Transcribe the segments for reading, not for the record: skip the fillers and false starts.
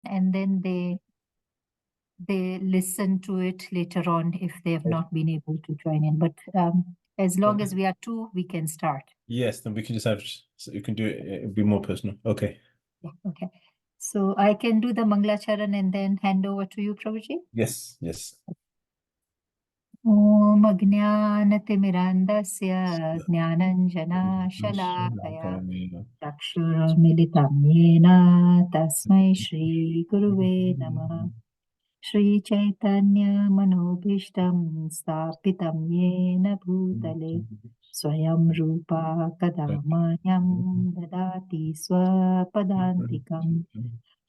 and then they listen to it later on if they have not been able to join in. But as long as we are two, we can start. Yes, then we can just have, so you can do it, it'll be more personal. Okay. Yeah, okay. So I can do the Manglacharan and then hand over to you, Prabhuji. Yes, yes. Om Ajnanatimirandasya Jnananjana-shalakaya Chakshurmilitam Yena Tasmai Shri Guruve Namaha Shri Chaitanya Manobhishtam Stapitam Yena Bhutale Swayam Rupa Kadamanyam Dadati Swapadantikam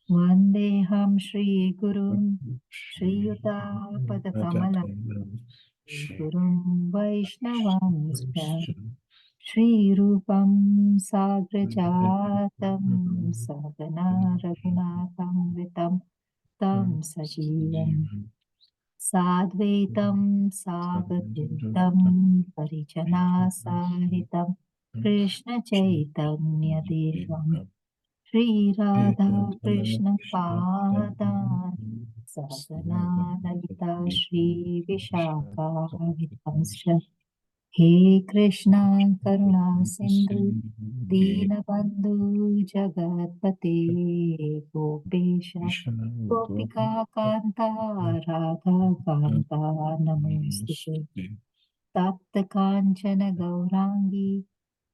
Vandeham Shri Gurum Shri Yuta Padakamalam Gurum Vaishnavam Shri Rupam Sagrajatam Sagana Raghunatam Vitam Tam Sajivam Sadvaitam Savadutam Parijana Sahitam Krishna Chaitanya Devam Shri Radha Krishna Padan Sagana Lalita Shri Vishaka Vitamscha He Krishna Karuna Sindhu Deenabandhu Jagatpate Gopesha Gopika Kanta Radha Kanta Namostute Tapta Kanchana Gaurangi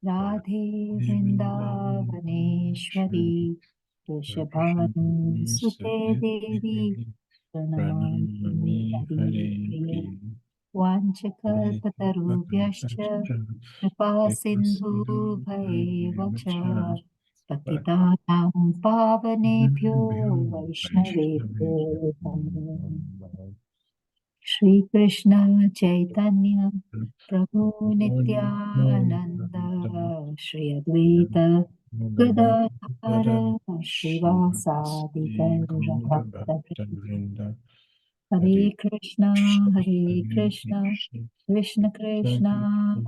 Radhe Vrindavaneshwari Vrishabhanu Sute Devi Pranamami Hari Priya Vanchakalpatarubhyascha Kripa Sindhu Bhaiva cha Patitanam Pavanebhyo Vaishnavebhyo Namo Shri Krishna Chaitanya Prabhu Nityananda Shri Advaita Gadadhara Shivasadi Gaura Hare Krishna Krishna Krishna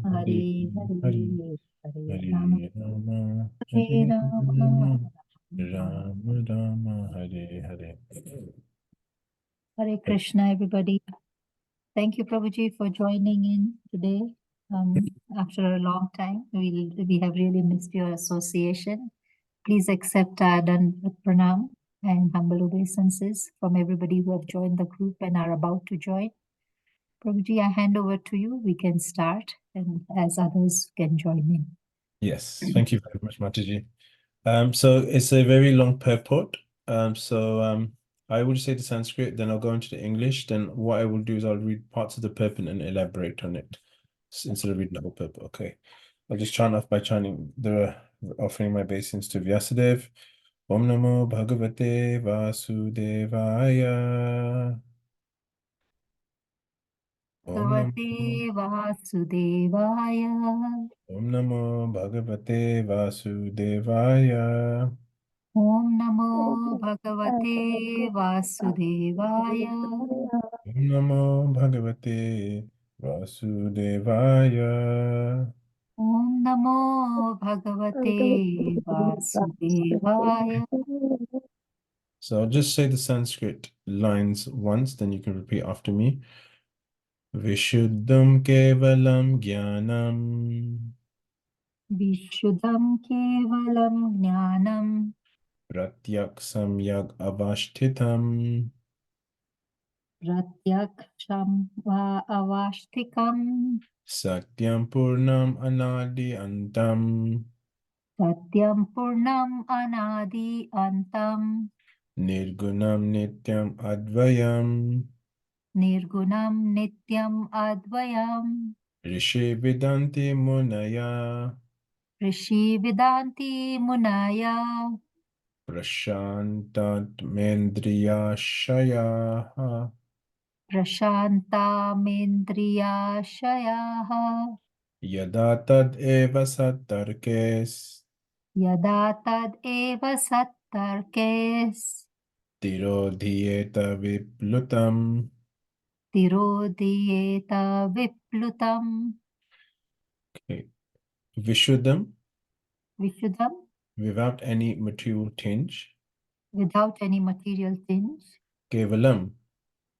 Hare Hare Hare Rama Hare Rama Rama Hare Hare. Hare Krishna, everybody. Thank you, Prabhuji, for joining in today. After a long time, we have really missed your association. Please accept our Dandavat Pranam and humble obeisances from everybody who have joined the group and are about to join. Prabhuji, I hand over to you. We can start, and as others can join in. Yes, thank you very much, Mataji. So it's a very long purport. I will say the Sanskrit, then I'll go into the English. Then what I will do is I'll read parts of the purport and elaborate on it instead of reading the whole purport. Okay. I'll just chant off by chanting offering my obeisance to Vyasadeva. Om Namo Bhagavate Vasudevaya. Bhagavate Vasudevaya. Om Namo Bhagavate Vasudevaya. Om Namo Bhagavate Vasudevaya. Om Namo Bhagavate Vasudevaya. Om Namo Bhagavate Vasudevaya. So I'll just say the Sanskrit lines once, then you can repeat after me. Vishuddham Kevalam Jnanam Vishuddham Kevalam Jnanam Pratyak Samyak Avashtitam Pratyaksham Va Avashtikam Satyam Purnam Anadi Antam Satyam Purnam Anadi Antam Nirgunam Nityam Advayam Nirgunam Nityam Advayam Rishi Vedanti Munaya Rishi Vedanti Munaya Prashantat Mendriyashayaha Prashanta Mendriya Shayaha Yada Tad Eva Sattarkes Yada Tad Eva Sattarkes Tirodhiyeta Viplutam. Tirodhiyeta Viplutam Okay. Vishuddham, Vishuddham without any material tinge. without any material tinge. Kevalam,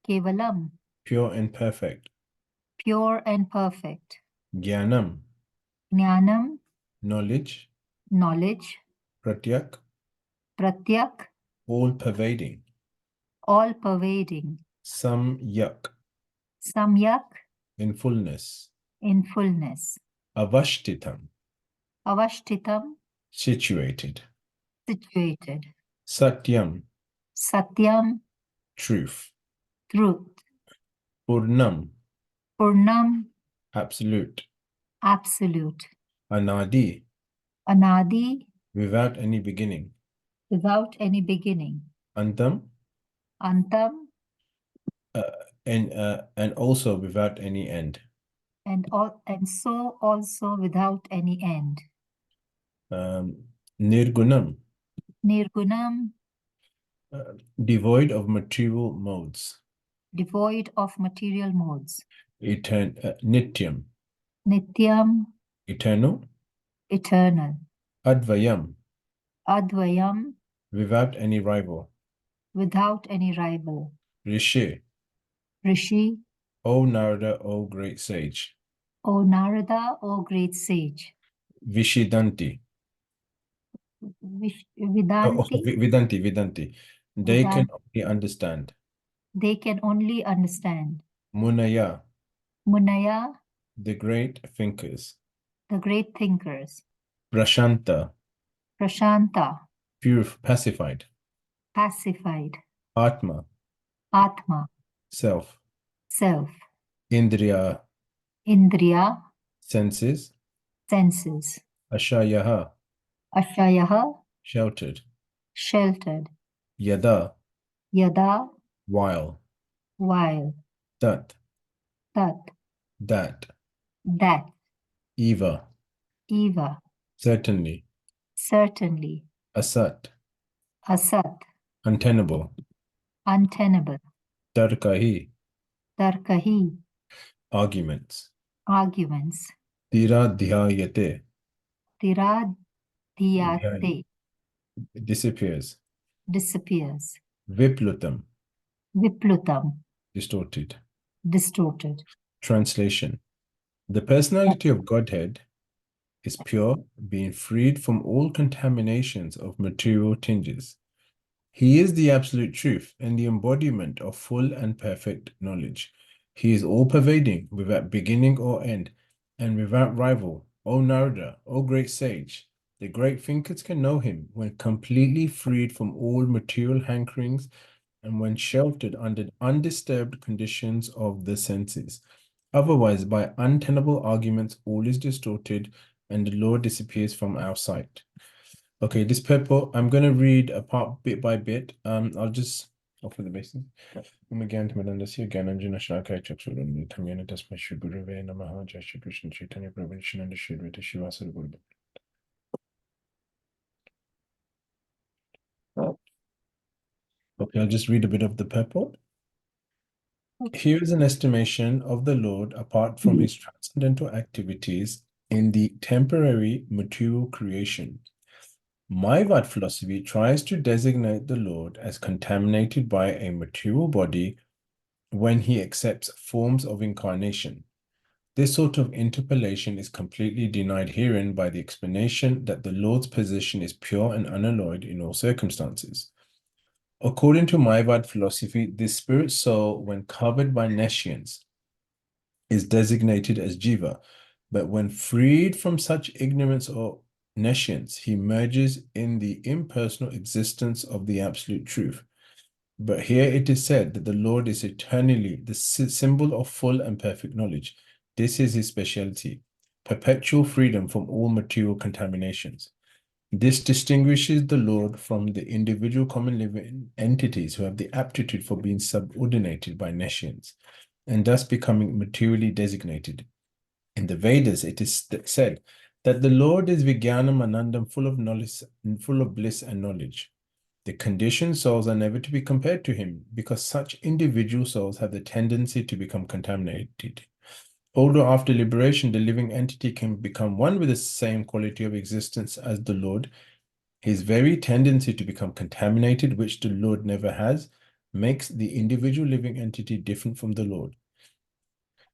Kevalam, pure and perfect. pure and perfect. Jnanam, Jnanam, knowledge. knowledge. Pratyak, Pratyak, all pervading. all pervading. Samyak, Samyak, in fullness. in fullness. Avashtitam, Avashtitam, situated. situated. Satyam, Satyam, truth. truth. Purnam, Purnam, absolute. absolute. Anadi, Anadi, without any beginning. without any beginning. Antam, Antam, and also without any end. and so also without any end. Nirgunam, Nirgunam, devoid of material modes. devoid of material modes. Nityam, Nityam, eternal. eternal. Advayam, Advayam, without any rival. without any rival. Rishi, Rishi, O Narada, O great sage. O Narada, O great sage. Vishidanti, Vidanti, Vidanti. They can only understand. they can only understand. Munaya, Munaya, the great thinkers. the great thinkers. Prashanta, Prashanta, pure, pacified. pacified. Atma, Atma, self. self. Indriya, Indriya, senses. senses. Ashayaha, Ashayaha, sheltered. sheltered. Yada, Yada, while. while. Tat, Tat, that. that. Eva, Eva, certainly. certainly. Asat, Asat, untenable. untenable. Tarkahi, Tarkahi, arguments. arguments. Tiradhyayate, Tiradhyate, disappears. disappears. Viplutam, Viplutam, distorted. distorted. Translation: the personality of Godhead is pure, being freed from all contaminations of material tinges. He is the absolute truth and the embodiment of full and perfect knowledge. He is all-pervading, without beginning or end, and without rival. O Narada, O great sage, the great thinkers can know him when completely freed from all material hankerings and when sheltered under undisturbed conditions of the senses. Otherwise, by untenable arguments, all is distorted and the Lord disappears from our sight. Okay, this purport, I'm going to read a part bit by bit. I'll just offer the basics. Again, to Madandasi, again, Anjana Shaka, Chaksurun, Tamyana Tasma Shugurave, Namaha, Jai Shri Krishna Chaitanya Prabhu Nityananda Shri Advaita Shivasara Guru. Okay, I'll just read a bit of the purport. Here is an estimation of the Lord apart from his transcendental activities in the temporary material creation. Mayavad philosophy tries to designate the Lord as contaminated by a material body when he accepts forms of incarnation. This sort of interpolation is completely denied herein by the explanation that the Lord's position is pure and unalloyed in all circumstances. According to Mayavad philosophy, the spirit soul, when covered by nescience, is designated as jiva, but when freed from such ignorance or nescience, he merges in the impersonal existence of the absolute truth. But here it is said that the Lord is eternally the symbol of full and perfect knowledge. This is his specialty, perpetual freedom from all material contaminations. This distinguishes the Lord from the individual common living entities who have the aptitude for being subordinated by nescience, and thus becoming materially designated. In the Vedas, it is said that the Lord is Vijnanam Anandam, full of knowledge, full of bliss and knowledge. The conditioned souls are never to be compared to him because such individual souls have the tendency to become contaminated. Although after liberation, the living entity can become one with the same quality of existence as the Lord, His very tendency to become contaminated, which the Lord never has, makes the individual living entity different from the Lord.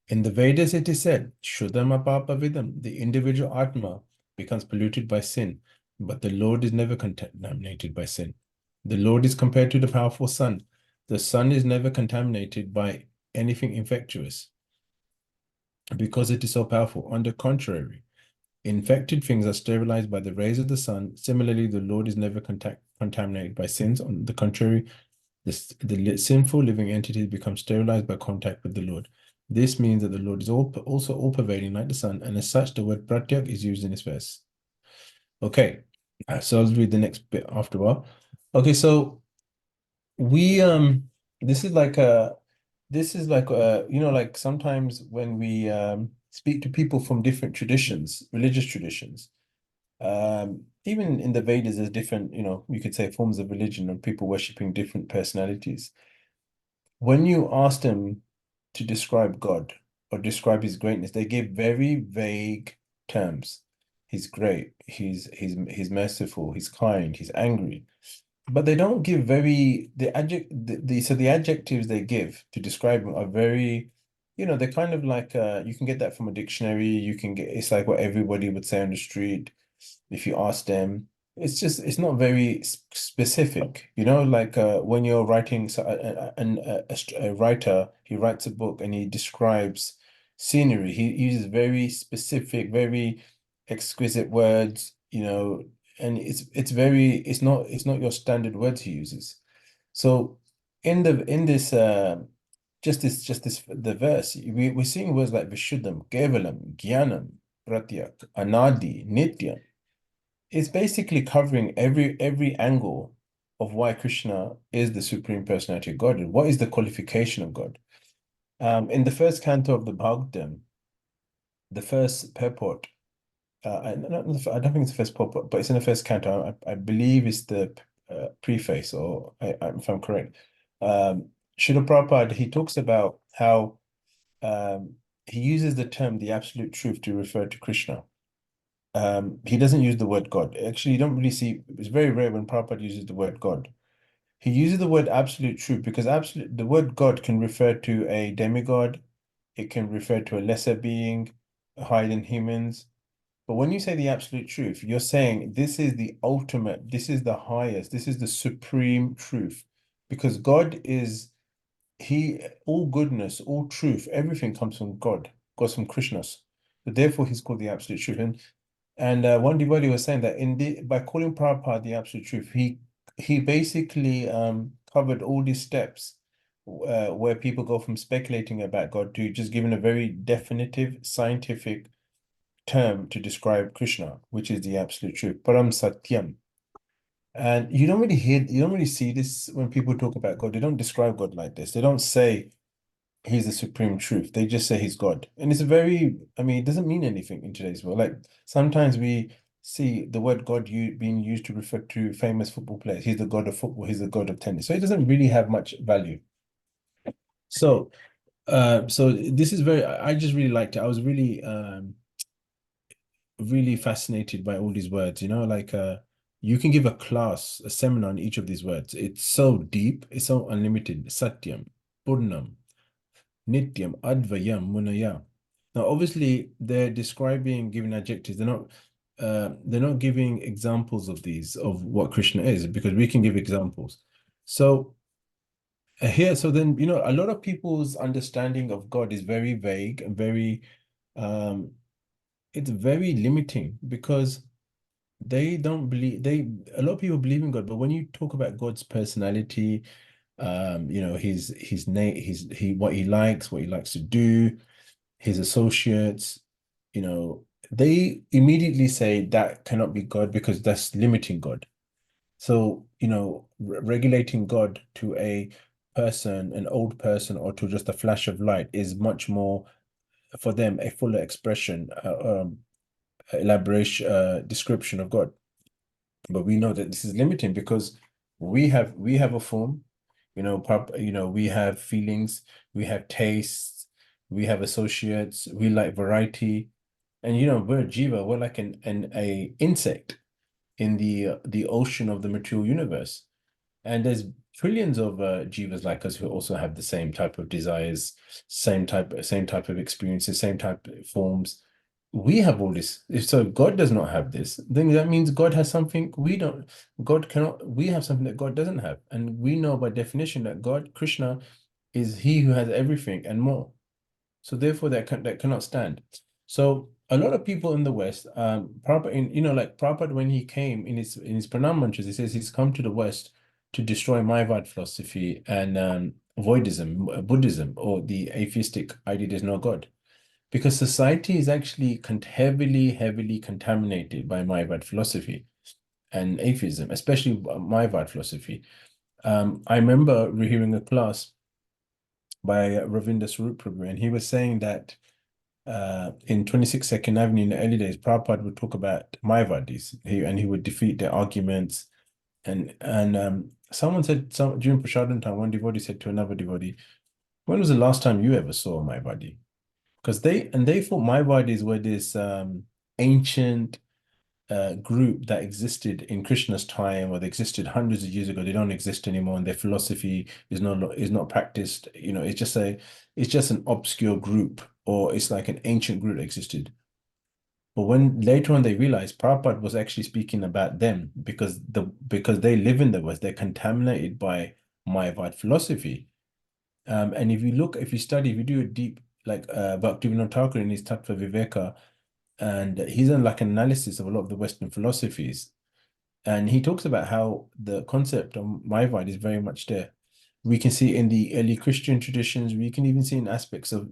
In the Vedas, it is said, Shuddhama Papa Vidam, the individual Atma becomes polluted by sin, but the Lord is never contaminated by sin. The Lord is compared to the powerful sun. The sun is never contaminated by anything infectious because it is so powerful. On the contrary, infected things are sterilized by the rays of the sun. Similarly, the Lord is never contaminated by sins. On the contrary, the sinful living entities become sterilized by contact with the Lord. This means that the Lord is also all-pervading like the sun, and as such, the word pratyak is used in this verse. Okay, so I'll read the next bit after a while. Okay, so we this is like like sometimes when we speak to people from different traditions, religious traditions, even in the Vedas, there's different, you could say forms of religion and people worshiping different personalities. When you ask them to describe God or describe his greatness, they give very vague terms. He's great, he's merciful, he's kind, he's angry. But they don't give the adjectives they give to describe him are very, they're kind of like you can get that from a dictionary, it's like what everybody would say on the street if you ask them. It's not very specific, like when you're writing, so a writer, he writes a book and he describes scenery. He uses very specific, very exquisite words, and it's not your standard words he uses. So in this the verse, we're seeing words like Vishuddham, Kevalam, Jnanam, Pratyak, Anadi, Nitya. It's basically covering every angle of why Krishna is the Supreme Personality of God and what is the qualification of God. In the first canto of the Bhagavatam, the first purport, I don't think it's the first purport, but it's in the first canto. I believe it's the preface, or if I'm correct. Srila Prabhupada, he talks about how he uses the term the absolute truth to refer to Krishna. He doesn't use the word God. Actually, you don't really see, it's very rare when Prabhupada uses the word God. He uses the word absolute truth because the word God can refer to a demigod, it can refer to a lesser being, higher than humans. But when you say the absolute truth, you're saying this is the ultimate, this is the highest, this is the supreme truth. Because God is, all goodness, all truth, everything comes from God, goes from Krishnas. So therefore, he's called the absolute truth. And one devotee was saying that by calling Prabhupada the absolute truth, he basically covered all these steps where people go from speculating about God to just giving a very definitive scientific term to describe Krishna, which is the absolute truth, Param Satyam. And you don't really see this when people talk about God. They don't describe God like this. They don't say he's the supreme truth. They just say he's God. And it doesn't mean anything in today's world. Like sometimes we see the word God being used to refer to famous football players. He's the God of football, he's the God of tennis. So it doesn't really have much value. So this is I just really liked it. I was really fascinated by all these words, like you can give a seminar on each of these words. It's so deep, it's so unlimited. Satyam, Purnam, Nityam, Advayam, Munaya. Now, obviously, they're giving adjectives. They're not giving examples of what Krishna is, because we can give examples. So so then, a lot of people's understanding of God is very vague and it's very limiting, because they don't believe a lot of people believe in God, but when you talk about God's personality, his name, what he likes to do, his associates, they immediately say that cannot be God because that's limiting God. So, regulating God to a person, an old person, or to just a flash of light is much more, for them, a fuller expression, elaboration, description of God. But we know that this is limiting because we have a form, we have feelings, we have tastes, we have associates, we like variety, and we're a jiva, we're like a insect. in the ocean of the material universe. And there's trillions of jivas like us who also have the same type of desires, same type of experiences, same type of forms. We have all this. If so, God does not have this, then that means God has something we don't. God cannot. We have something that God doesn't have, and we know by definition that God, Krishna, is He who has everything and more. So therefore, that cannot stand. So a lot of people in the West, Prabhupada, like Prabhupada, when he came in his pranam mantras, he says he's come to the West to destroy Mayavad philosophy and voidism, Buddhism, or the atheistic idea there's no God, because society is actually heavily contaminated by Mayavad philosophy and atheism, especially Mayavad philosophy. I remember hearing a class by Ravinder Swarup Prabhu, and he was saying that in 26 Second Avenue in the early days, Prabhupada would talk about Mayavadis, and he would defeat their arguments. And someone said during Prasadam time, one devotee said to another devotee, "When was the last time you ever saw a Mayavadi?" Because they thought Mayavadis were this ancient group that existed in Krishna's time, or they existed hundreds of years ago. They don't exist anymore, and their philosophy is not practiced. It's just an obscure group, or it's like an ancient group that existed. But when later on they realized Prabhupada was actually speaking about them, because they live in the West, they're contaminated by Mayavad philosophy. And if you study, if you do a deep, like Bhaktivinoda Thakur in his Tattva Viveka, and he's done like an analysis of a lot of the Western philosophies, and he talks about how the concept of Mayavad is very much there. We can see in the early Christian traditions. We can even see in aspects of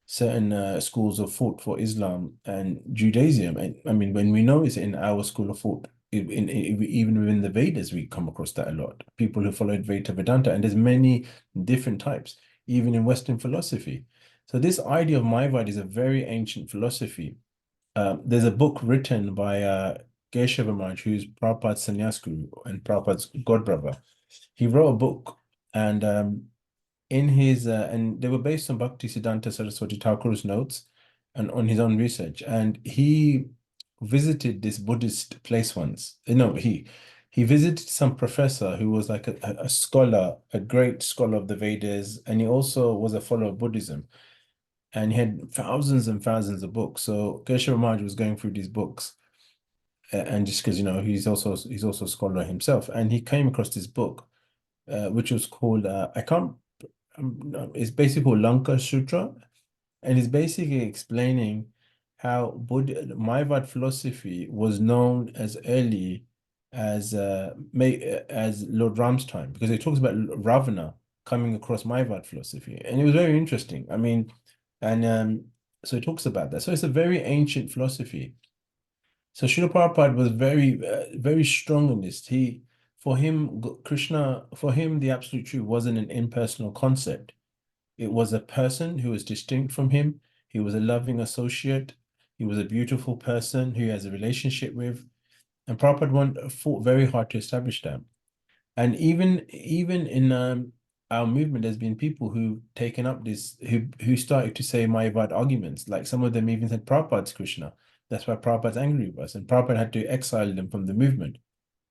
certain schools of thought for Islam and Judaism. And I mean, when we know it's in our school of thought, even within the Vedas, we come across that a lot. People who followed Advaita Vedanta, and there's many different types, even in Western philosophy. So this idea of Mayavad is a very ancient philosophy. There's a book written by Keshava Maharaj, who's Prabhupada's sannyas guru and Prabhupada's godbrother. He wrote a book, and and they were based on Bhakti Siddhanta Saraswati Thakur's notes and on his own research. And he visited this Buddhist place once. No, he visited some professor who was like a scholar, a great scholar of the Vedas, and he also was a follower of Buddhism. And he had thousands and thousands of books. So Keshav Maharaj was going through these books, and just because he's also a scholar himself, and he came across this book, which was called I can't it's basically called Lanka Sutra, and it's basically explaining how Mayavad philosophy was known as early as Lord Ram's time, because it talks about Ravana coming across Mayavad philosophy, and it was very interesting. I mean, and so it talks about that. So it's a very ancient philosophy. So Srila Prabhupada was very strong in this. For him, Krishna, for him, the absolute truth wasn't an impersonal concept. It was a person who was distinct from him. He was a loving associate. He was a beautiful person who he has a relationship with. And Prabhupada fought very hard to establish that. And even in our movement, there's been people who've taken up this, who started to say Mayavad arguments. Like some of them even said Prabhupada's Krishna. That's why Prabhupada's angry with us. And Prabhupada had to exile them from the movement.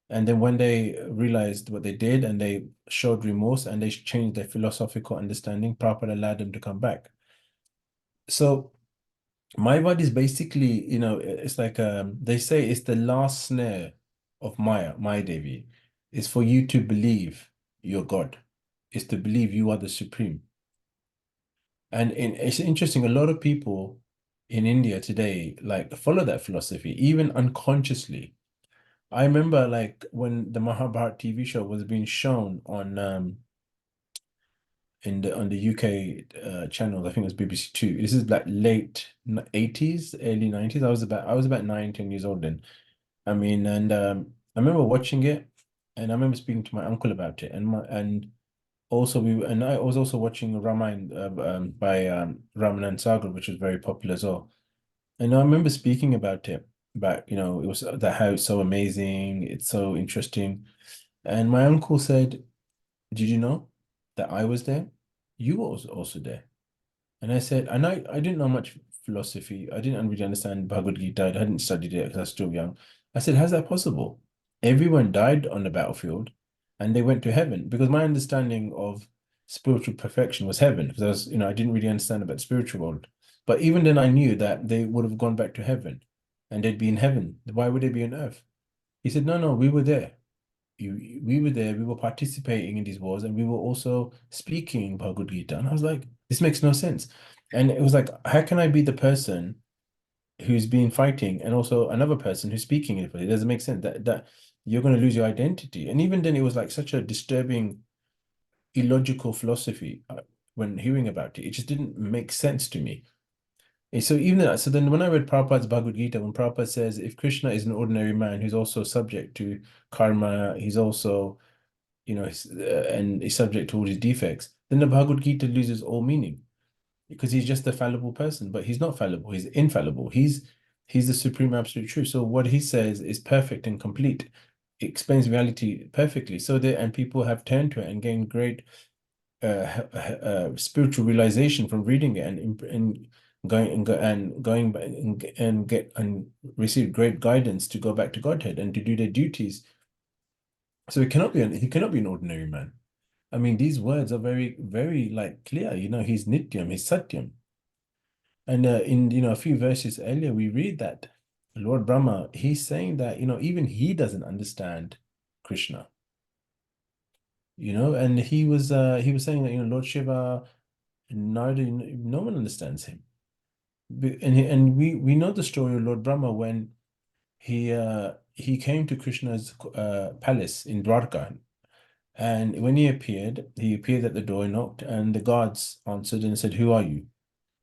And then when they realized what they did and they showed remorse and they changed their philosophical understanding, Prabhupada allowed them to come back. So Mayavad is basically, it's like they say it's the last snare of Maya Devi, is for you to believe you're God, is to believe you are the supreme. And it's interesting, a lot of people in India today like follow that philosophy, even unconsciously. I remember like when the Mahabharat TV show was being shown on on the UK channel. I think it was BBC Two. This is like late 80s, early 90s. I was about 9, 10 years old then. I mean, and I remember watching it, and I remember speaking to my uncle about it, and also I was also watching Ramayana by Ramanand Sagar, which was very popular as well. And I remember speaking about it, about it was that how it's so amazing, it's so interesting. And my uncle said, "Did you know that I was there? You were also there." And I said, and I didn't know much philosophy. I didn't really understand Bhagavad Gita. I hadn't studied it because I was still young. I said, how's that possible? Everyone died on the battlefield and they went to heaven, because my understanding of spiritual perfection was heaven, because I was, I didn't really understand about the spiritual world. But even then I knew that they would have gone back to heaven and they'd be in heaven. Why would they be on earth? He said, no, we were there. We were there, we were participating in these wars, and we were also speaking Bhagavad Gita. And I was like, this makes no sense. And it was like, how can I be the person who's been fighting and also another person who's speaking it? It doesn't make sense. That you're going to lose your identity. And even then, it was like such a disturbing, illogical philosophy. When hearing about it, it just didn't make sense to me. And so even that, so then when I read Prabhupada's Bhagavad Gita, when Prabhupada says, if Krishna is an ordinary man who's also subject to karma, he's also, and is subject to all his defects, then the Bhagavad Gita loses all meaning, because he's just a fallible person. But he's not fallible, he's infallible. He's the supreme absolute truth. So what he says is perfect and complete. It explains reality perfectly. And people have turned to it and gained great spiritual realization from reading it, and receive great guidance to go back to Godhead and to do their duties. So he cannot be an ordinary man. I mean, these words are very, very like clear. He's Nityam, he's Satyam. And in a few verses earlier, we read that Lord Brahma, he's saying that even he doesn't understand Krishna. And he was saying that Lord Shiva, no one understands him. And we know the story of Lord Brahma when he came to Krishna's palace in Dwarka. And when he appeared at the door, knocked, and the guards answered and said, "Who are you?"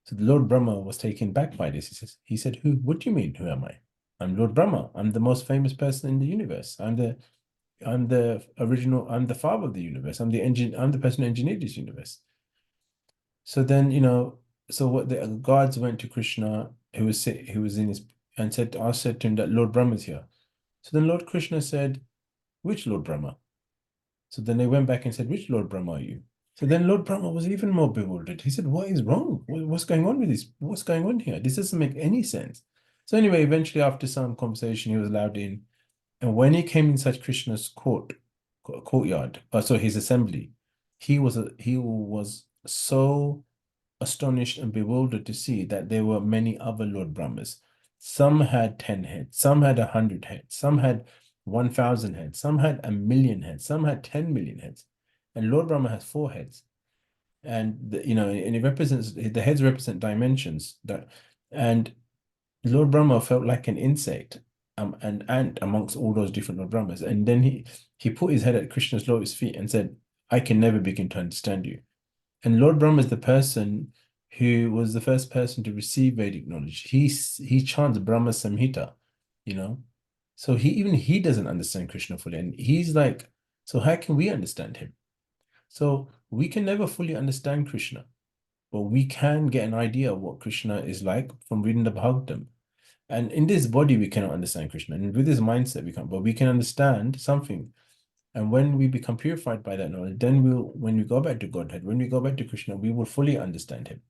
So the Lord Brahma was taken back by this. He said, "Who? What do you mean? Who am I? I'm Lord Brahma. I'm the most famous person in the universe. I'm the original. I'm the father of the universe. I'm the person who engineered this universe." So then, so what the guards went to Krishna, who was in his, and said to him that Lord Brahma is here. So then Lord Krishna said, "Which Lord Brahma?" So then they went back and said, "Which Lord Brahma are you?" So then Lord Brahma was even more bewildered. He said, "What is wrong? What's going on with this? What's going on here? This doesn't make any sense." So anyway, eventually after some conversation, he was allowed in. And when he came inside Krishna's courtyard, so his assembly, he was so astonished and bewildered to see that there were many other Lord Brahmas. Some had 10 heads, some had 100 heads, some had 1,000 heads, some had 1,000,000 heads, some had 10 million heads. And Lord Brahma has 4 heads. And and the heads represent dimensions and Lord Brahma felt like an insect, an ant amongst all those different Lord Brahmas. And then he put his head at Krishna's lotus feet and said, "I can never begin to understand you." And Lord Brahma is the person who was the first person to receive Vedic knowledge. He chants Brahma Samhita, you know. So even he doesn't understand Krishna fully. And he's like, so how can we understand him? So we can never fully understand Krishna, but we can get an idea of what Krishna is like from reading the Bhagavatam. And in this body, we cannot understand Krishna. And with this mindset, we can't, but we can understand something. And when we become purified by that knowledge, then when we go back to Godhead, when we go back to Krishna, we will fully understand him.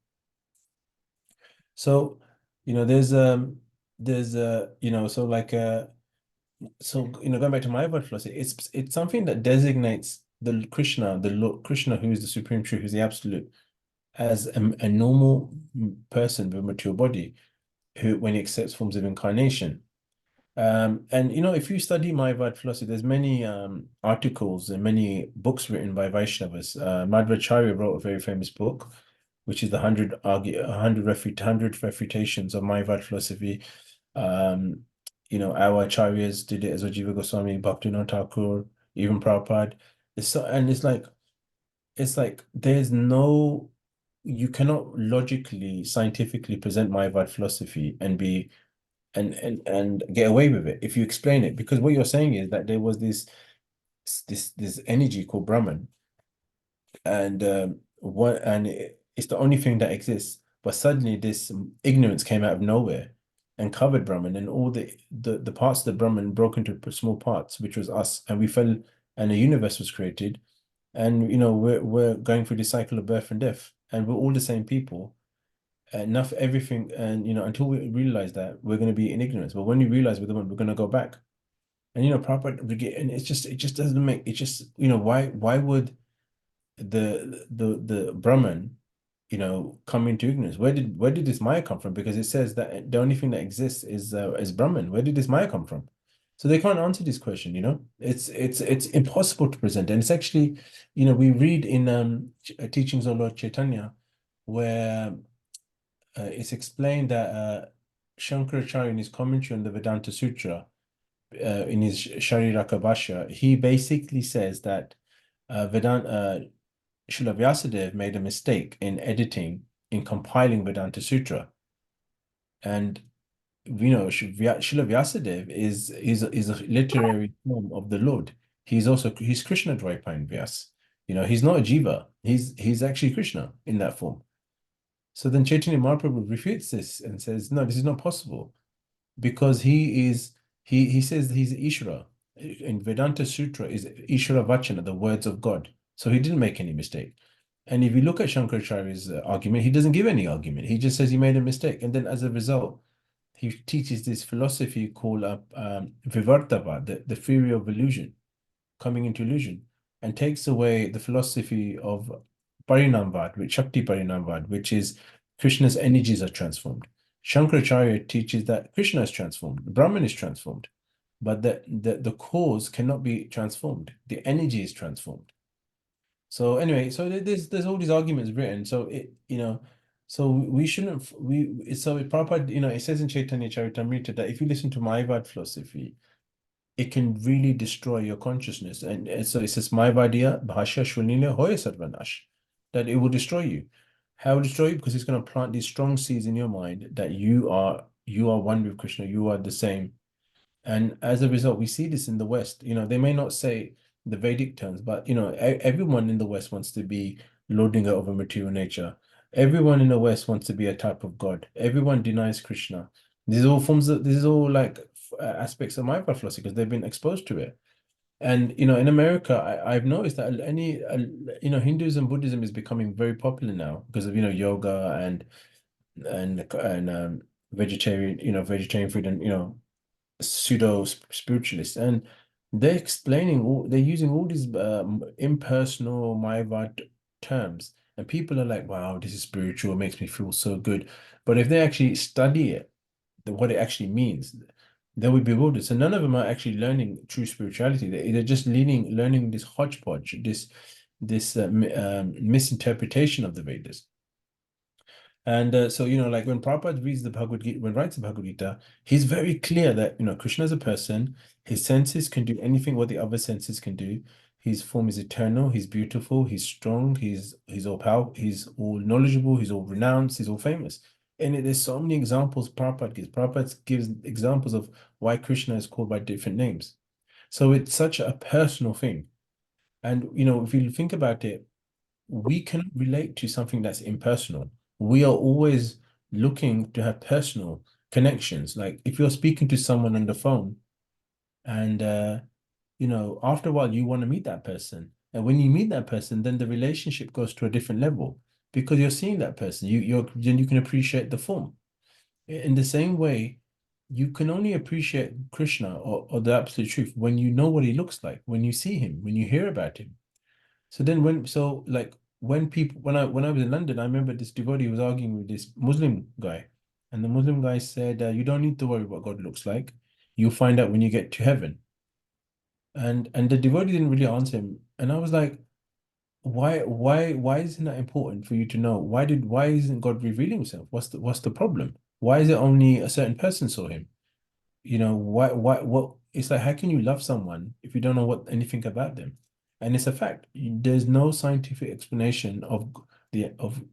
So, there's so like going back to my word philosophy, it's something that designates the Krishna, the Lord Krishna, who is the supreme truth, who's the absolute, as a normal person with a mature body, who when he accepts forms of incarnation. And if you study Mayavad philosophy, there's many articles and many books written by Vaishnavas. Madhvacharya wrote a very famous book, which is the 100 refutations of Mayavad philosophy. Our acharyas did it as Jiva Goswami, Bhaktivinoda Thakur, even Prabhupada. It's like you cannot logically, scientifically present Mayavad philosophy and be and get away with it if you explain it, because what you're saying is that there was this energy called Brahman, and it's the only thing that exists, but suddenly this ignorance came out of nowhere and covered Brahman, and all the parts of the Brahman broke into small parts, which was us, and we fell, and a universe was created, and we're going through this cycle of birth and death, and we're all the same people. enough everything, and until we realize that we're going to be in ignorance. But when we realize we're going to go back, and Prabhupada we get, and it just doesn't make it just why would the Brahman come into ignorance? Where did this Maya come from? Because it says that the only thing that exists is Brahman. Where did this Maya come from? So they can't answer this question. It's impossible to present, and it's actually we read in teachings of Lord Chaitanya where it's explained that Shankaracharya in his commentary on the Vedanta Sutra, in his Shariraka Bhashya, he basically says that Vedanta Srila Vyasadeva made a mistake in editing, in compiling Vedanta Sutra. And Srila Vyasadeva is a literary form of the Lord. He's Krishna Dvaipayan Vyas. He's not a jiva. He's actually Krishna in that form. So then Chaitanya Mahaprabhu refutes this and says, no, this is not possible, because he says he's Ishvara. In Vedanta Sutra is Ishvara Vachana, the words of God. So he didn't make any mistake. And if you look at Shankaracharya's argument, he doesn't give any argument. He just says he made a mistake. And then as a result, he teaches this philosophy called Vivartava, the theory of illusion, coming into illusion, and takes away the philosophy of Parinamvad, which Shakti Parinamvad, which is Krishna's energies are transformed. Shankaracharya teaches that Krishna is transformed, Brahman is transformed, but the cause cannot be transformed. The energy is transformed. So anyway, so there's all these arguments written. So so we shouldn't Prabhupada, it says in Chaitanya Charitamrita that if you listen to Mayavad philosophy, it can really destroy your consciousness. And so it says Mayavadiya Bhashya Shunila Hoya Sarvanash, that it will destroy you. How will it destroy you? Because it's going to plant these strong seeds in your mind that you are one with Krishna, you are the same. And as a result, we see this in the West. They may not say the Vedic terms, but everyone in the West wants to be lording over material nature. Everyone in the West wants to be a type of God. Everyone denies Krishna. These is all like aspects of my philosophy because they've been exposed to it. And in America, I've noticed that Hinduism, Buddhism is becoming very popular now because of yoga and vegetarian food and pseudo spiritualists, and they're using all these impersonal Mayavad terms, and people are like, wow, this is spiritual, it makes me feel so good. But if they actually study it, what it actually means, they would be bewildered. So none of them are actually learning true spirituality. They're just learning this hodgepodge, this misinterpretation of the Vedas. And so, like when Prabhupada reads the Bhagavad Gita, when writes the Bhagavad Gita, he's very clear that, Krishna is a person, his senses can do anything what the other senses can do. His form is eternal, he's beautiful, he's strong, he's all powerful, he's all knowledgeable, he's all renounced, he's all famous. And there's so many examples Prabhupada gives. Prabhupada gives examples of why Krishna is called by different names. So it's such a personal thing. And, if you think about it, we can relate to something that's impersonal. We are always looking to have personal connections. Like if you're speaking to someone on the phone and after a while you want to meet that person. And when you meet that person, then the relationship goes to a different level because you're seeing that person. Then you can appreciate the form. In the same way, you can only appreciate Krishna or the absolute truth when you know what he looks like, when you see him, when you hear about him. So then when I was in London, I remember this devotee was arguing with this Muslim guy, and the Muslim guy said, "You don't need to worry what God looks like. You'll find out when you get to heaven." And the devotee didn't really answer him, and I was like, "Why isn't that important for you to know? Why isn't God revealing himself? What's the problem? Why is it only a certain person saw him? What it's like, how can you love someone if you don't know anything about them? And it's a fact. There's no scientific explanation of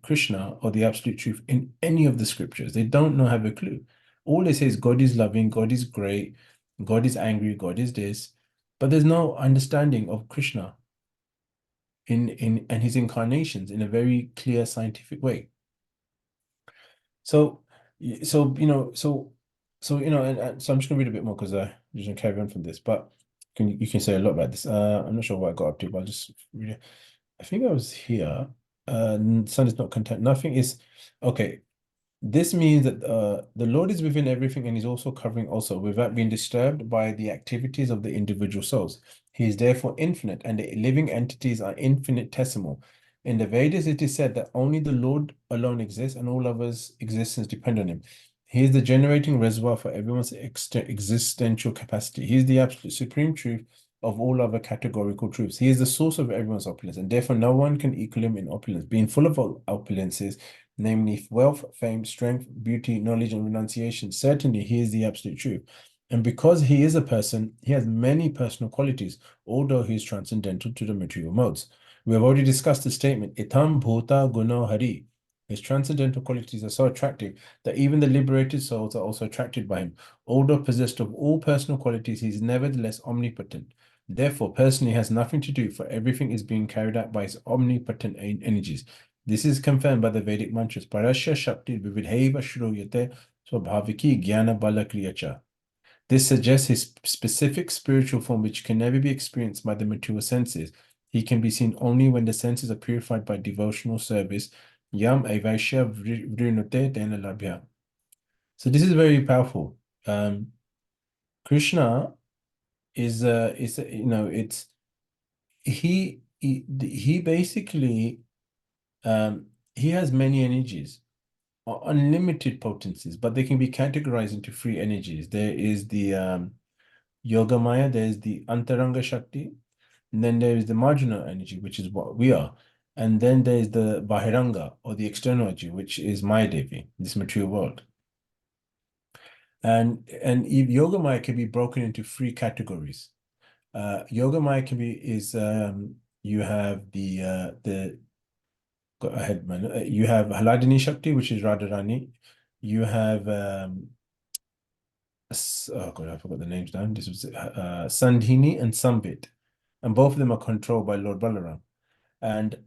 Krishna or the absolute truth in any of the scriptures. They don't have a clue. All they say is God is loving, God is great, God is angry, God is this, but there's no understanding of Krishna and his incarnations in a very clear scientific way. So, so and so I'm just gonna read a bit more because I'm just gonna carry on from this. But you can say a lot about this. I'm not sure what I got up to, but I'll just read it. I think I was here. Sun is not content. Nothing is okay. This means that the Lord is within everything and He's also covering also without being disturbed by the activities of the individual souls. He is therefore infinite, and the living entities are infinitesimal. In the Vedas, it is said that only the Lord alone exists and all others' existence depend on Him. He is the generating reservoir for everyone's existential capacity. He is the absolute supreme truth of all other categorical truths. He is the source of everyone's opulence, and therefore no one can equal Him in opulence. Being full of opulences, namely wealth, fame, strength, beauty, knowledge, and renunciation. Certainly, he is the absolute truth. And because he is a person, he has many personal qualities, although he is transcendental to the material modes. We have already discussed the statement, Itam Bhuta Guno Hari. His transcendental qualities are so attractive that even the liberated souls are also attracted by him. Although possessed of all personal qualities, he is nevertheless omnipotent. Therefore, personally has nothing to do, for everything is being carried out by his omnipotent energies. This is confirmed by the Vedic mantras. Parasya Shakti Vividheva Shruyate Swabhaviki Jnana Balakriyacha. This suggests his specific spiritual form, which can never be experienced by the material senses. He can be seen only when the senses are purified by devotional service. Yam Evaishya Vrunute Tena Labhya. So this is very powerful. Krishna is it's he basically he has many energies, unlimited potencies, but they can be categorized into three energies. There is the Yoga Maya, there is the Antaranga Shakti, and then there is the marginal energy, which is what we are. And then there is the Bahiranga, or the external energy, which is Maya Devi, this material world. And Yoga Maya can be broken into three categories. Yoga Maya can be you have the go ahead, man. You have Haladini Shakti, which is Radharani. You have oh God, I forgot the names now. This was Sandhini and Sambit, and both of them are controlled by Lord Balaram. And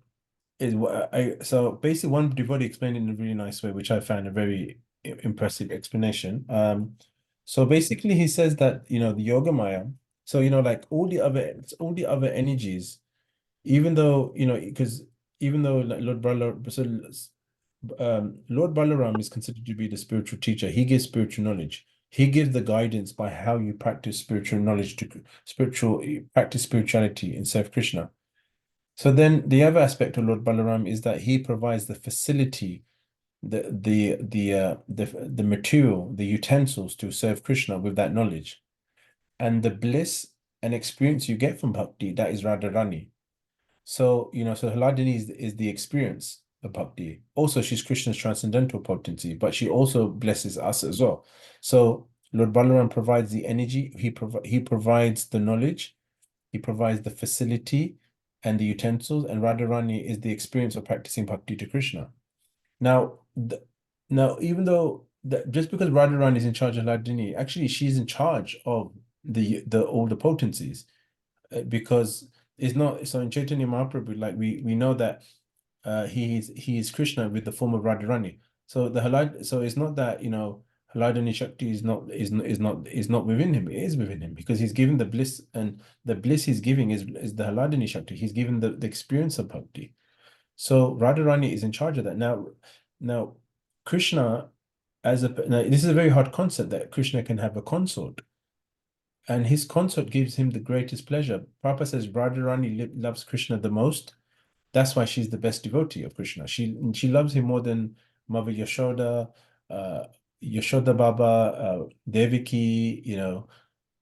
so basically one devotee explained it in a really nice way, which I found a very impressive explanation. So basically he says that the Yoga Maya. So like all the other energies, even though because even though like Lord Balaram, so Lord Balaram is considered to be the spiritual teacher. He gives spiritual knowledge. He gives the guidance by how you practice spiritual knowledge practice spirituality in Self Krishna. So then the other aspect of Lord Balaram is that he provides the facility, the material, the utensils to serve Krishna with that knowledge. And the bliss and experience you get from bhakti, that is Radharani. So, so Haladini is the experience of bhakti. Also, she's Krishna's transcendental potency, but she also blesses us as well. So Lord Balaram provides the energy, he provides the knowledge, he provides the facility and the utensils, and Radharani is the experience of practicing bhakti to Krishna. Now, even though just because Radharani is in charge of Haladini, actually she's in charge of all the potencies, because it's not so in Chaitanya Mahaprabhu, like we know that he is Krishna with the form of Radharani. So so it's not that Haladini Shakti is not within him. It is within him because he's given the bliss, and the bliss he's giving is the Haladini Shakti. He's given the experience of bhakti. So Radharani is in charge of that. Now Krishna now this is a very hard concept, that Krishna can have a consort. And his consort gives him the greatest pleasure. Prabhupada says Radharani loves Krishna the most. That's why she's the best devotee of Krishna. She loves him more than Mother Yashoda, uh, Yashoda Baba, Devaki,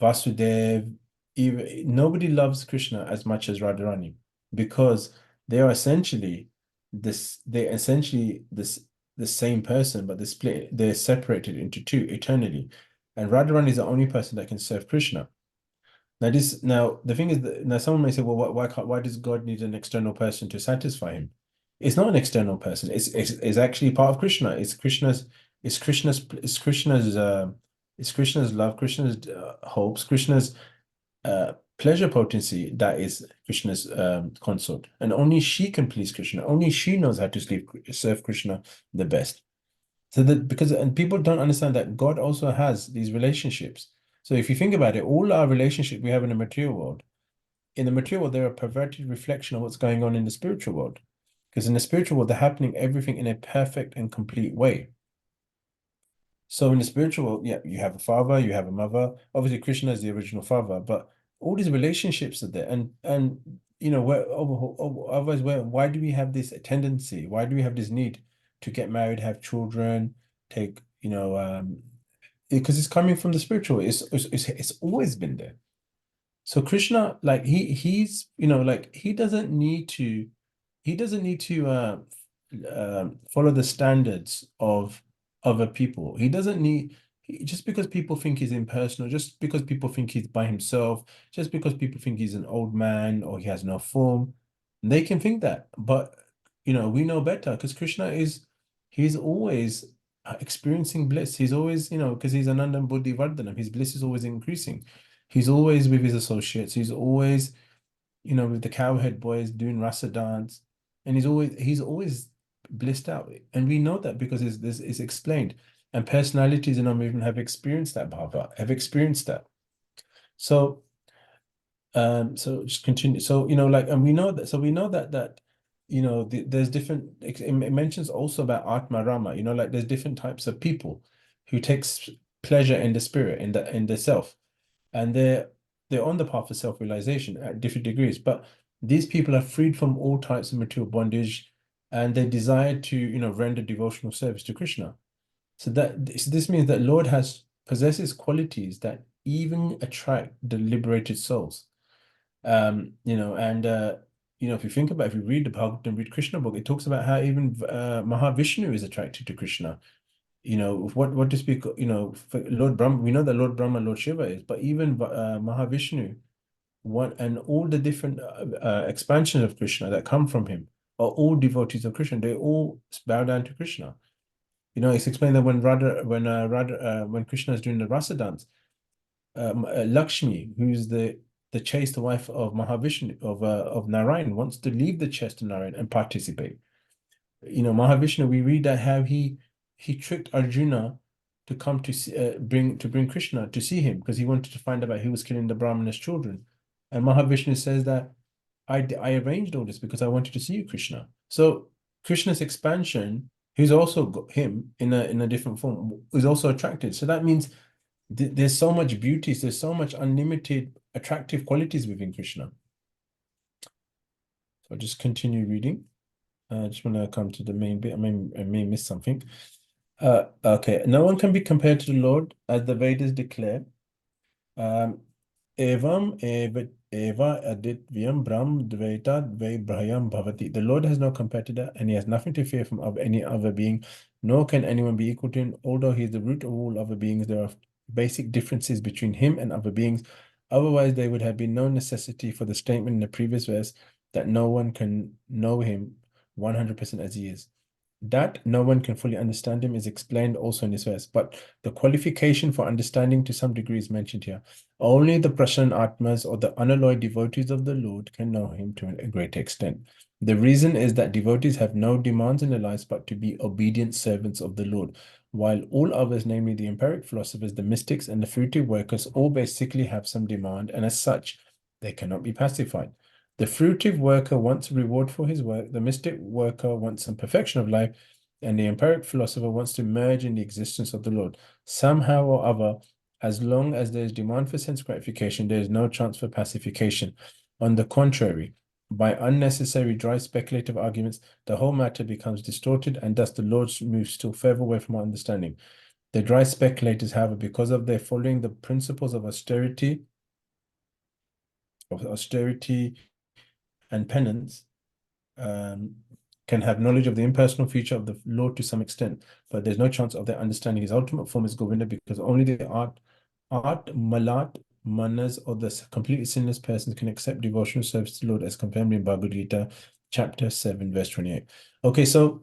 Vasudev. Even nobody loves Krishna as much as Radharani, because they are essentially the same person, but they're separated into two eternally. And Radharani is the only person that can serve Krishna. Now the thing is that now someone may say, well, why does God need an external person to satisfy him? It's not an external person. It's actually part of Krishna. It's Krishna's love, Krishna's hopes, Krishna's pleasure potency that is Krishna's consort, and only she can please Krishna. Only she knows how to serve Krishna the best. So and people don't understand that God also has these relationships. So if you think about it, all our relationship we have in the material world, they're a perverted reflection of what's going on in the spiritual world. Because in the spiritual world, they're happening everything in a perfect and complete way. So in the spiritual world, yeah, you have a father, you have a mother. Obviously, Krishna is the original father, but all these relationships are there, and you know, otherwise, why do we have this tendency? Why do we have this need to get married, have children, take, because it's coming from the spiritual. It's always been there. So Krishna, like he's, like he doesn't need to follow the standards of other people. He doesn't need just because people think he's impersonal, just because people think he's by himself, just because people think he's an old man or he has no form, they can think that. But we know better because he's always experiencing bliss. He's always, because he's Anandam Buddhi Vardhanam, his bliss is always increasing. He's always with his associates. He's always, with the cowhead boys doing rasa dance, and he's always blissed out. And we know that because it's explained. And personalities in our movement have experienced that, Bhava, have experienced that. So so just continue. So, and we know that, there's different, it mentions also about Atma Rama, like there's different types of people who takes pleasure in the spirit, in the self. And they're on the path of self-realization at different degrees. But these people are freed from all types of material bondage, and they desire to, render devotional service to Krishna. So this means that Lord possesses qualities that even attract the liberated souls. If you think about it, if you read the Bhagavatam, read Krishna book, it talks about how even Mahavishnu is attracted to Krishna. What to speak, for Lord Brahma, we know that Lord Brahma, Lord Shiva is, but even Mahavishnu, and all the different expansions of Krishna that come from him are all devotees of Krishna. They all bow down to Krishna. It's explained that when Krishna is doing the rasa dance, Lakshmi, who's the chaste wife of Mahavishnu, of Narayan, wants to leave the chest of Narayan and participate. Mahavishnu, we read that how he tricked Arjuna to come to bring Krishna to see him because he wanted to find out about who was killing the Brahmana's children. And Mahavishnu says that I arranged all this because I wanted to see you, Krishna. So Krishna's expansion, who's also got him in a different form, is also attracted. So that means there's so much beauty, there's so much unlimited attractive qualities within Krishna. So I'll just continue reading. I just want to come to the main bit. I may miss something. Okay. No one can be compared to the Lord, as the Vedas declare. Evam eva aditvyam brahm dvaita dvaibrahayam bhavati. The Lord has no competitor, and he has nothing to fear from any other being, nor can anyone be equal to him. Although he is the root of all other beings, there are basic differences between him and other beings. Otherwise, there would have been no necessity for the statement in the previous verse that no one can know him 100% as he is. That no one can fully understand him is explained also in this verse, but the qualification for understanding to some degree is mentioned here. Only the Prashan Atmas or the unalloyed devotees of the Lord can know him to a great extent. The reason is that devotees have no demands in their lives but to be obedient servants of the Lord, while all others, namely the empiric philosophers, the mystics, and the fruitive workers, all basically have some demand, and as such, they cannot be pacified. The fruitive worker wants a reward for his work, the mystic worker wants some perfection of life, and the empiric philosopher wants to merge in the existence of the Lord. Somehow or other, as long as there is demand for sense gratification, there is no chance for pacification. On the contrary, by unnecessary dry speculative arguments, the whole matter becomes distorted, and thus the Lord moves still further away from our understanding. The dry speculators, however, because of their following the principles of austerity and penance, can have knowledge of the impersonal feature of the Lord to some extent, but there's no chance of their understanding his ultimate form as Govinda, because only the art malat manas or the completely sinless persons can accept devotional service to the Lord, as confirmed in Bhagavad Gita chapter 7 verse 28. Okay, so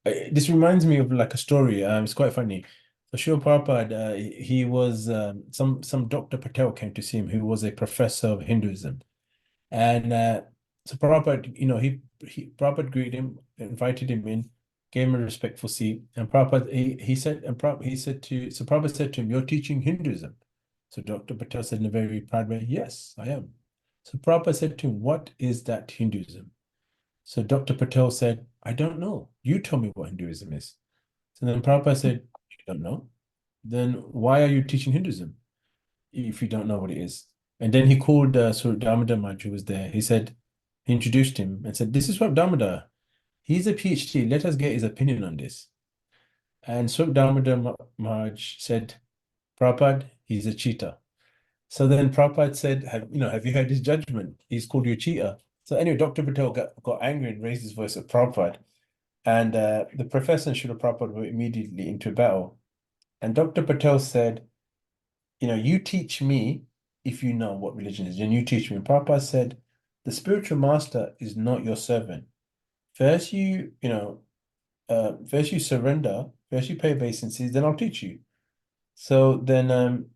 this reminds me of like a story. It's quite funny. So Srila Prabhupada, he was some Dr. Patel came to see him, who was a professor of Hinduism. And so Prabhupada, Prabhupada greeted him, invited him in, gave him a respectful seat. And Prabhupada, so Prabhupada said to him, "You're teaching Hinduism." So Dr. Patel said in a very proud way, "Yes, I am." So Prabhupada said to him, "What is that Hinduism?" So Dr. Patel said, "I don't know. You tell me what Hinduism is." So then Prabhupada said, "You don't know?" then why are you teaching Hinduism if you don't know what it is? And then he called Sir Damodar Maj, who was there. He introduced him and said, this is Swap Damodar. He's a PhD. Let us get his opinion on this. And Swap Damodar Maj said, Prabhupada, he's a cheater. So then Prabhupada said, have you heard his judgment? He's called you a cheater. So anyway, Dr. Patel got angry and raised his voice at Prabhupada. And the professor and Srila Prabhupada were immediately into battle. And Dr. Patel said, you teach me if you know what religion is, and you teach me. And Prabhupada said, the spiritual master is not your servant. First first you surrender, first you pay obeisances, then I'll teach you. So then